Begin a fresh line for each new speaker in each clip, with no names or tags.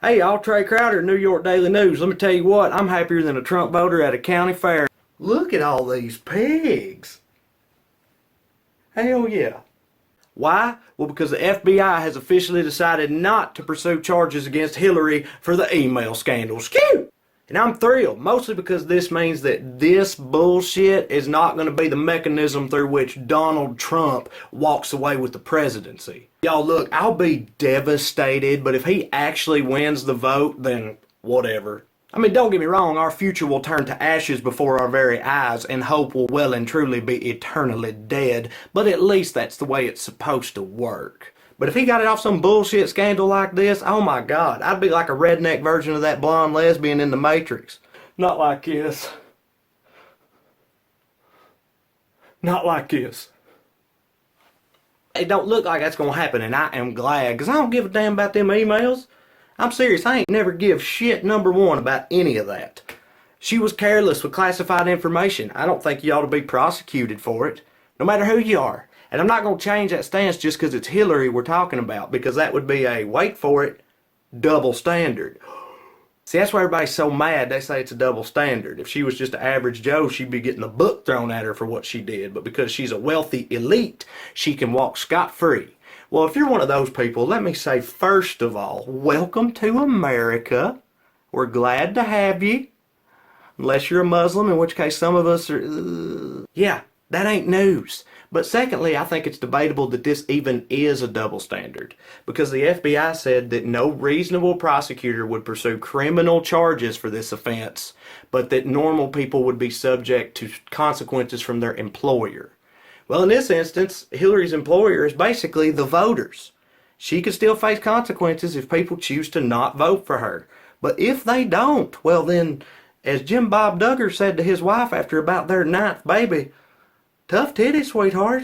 Hey y'all, Trae Crowder, New York Daily News. Let me tell you what, I'm happier than a Trump voter at a county fair. Look at all these pigs. Hell yeah. Why? Well, because the FBI has officially decided not to pursue charges against Hillary for the email scandal. Skew! And I'm thrilled, mostly because this means that this bullshit is not going to be the mechanism through which Donald Trump walks away with the presidency. Y'all look, I'll be devastated, but if he actually wins the vote, then whatever. I mean, don't get me wrong, our future will turn to ashes before our very eyes, and hope will well and truly be eternally dead, but at least that's the way it's supposed to work. But if he got it off some bullshit scandal like this, oh my God, I'd be like a redneck version of that blonde lesbian in The Matrix. Not like this. Not like this. It don't look like that's gonna happen, and I am glad, because I don't give a damn about them emails. I'm serious, I ain't never give shit number one about any of that. She was careless with classified information. I don't think you ought to be prosecuted for it, no matter who you are. And I'm not going to change that stance just because it's Hillary we're talking about, because that would be a, wait for it, double standard. See, that's why everybody's so mad they say it's a double standard. If she was just an average Joe, she'd be getting a book thrown at her for what she did. But because she's a wealthy elite, she can walk scot-free. Well, if you're one of those people, let me say, first of all, welcome to America. We're glad to have you. Unless you're a Muslim, in which case some of us are... Yeah, that ain't news. But secondly, I think it's debatable that this even is a double standard, because the FBI said that no reasonable prosecutor would pursue criminal charges for this offense, but that normal people would be subject to consequences from their employer. Well, in this instance, Hillary's employer is basically the voters. She could still face consequences if people choose to not vote for her. But if they don't, well then, as Jim Bob Duggar said to his wife after about their 9th baby, tough titties, sweetheart.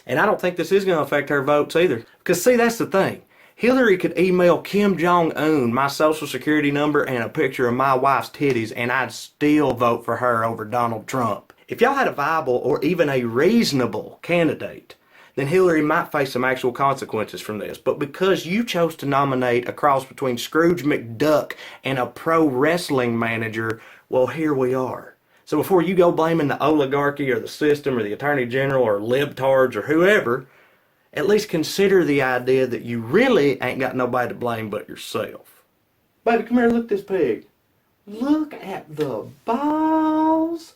And I don't think this is going to affect her votes either. Because see, that's the thing. Hillary could email Kim Jong-un my social security number and a picture of my wife's titties, and I'd still vote for her over Donald Trump. If y'all had a viable or even a reasonable candidate, then Hillary might face some actual consequences from this. But because you chose to nominate a cross between Scrooge McDuck and a pro wrestling manager, well, here we are. So before you go blaming the oligarchy or the system or the attorney general or libtards or whoever, at least consider the idea that you really ain't got nobody to blame but yourself. Baby, come here, look at this pig. Look at the balls.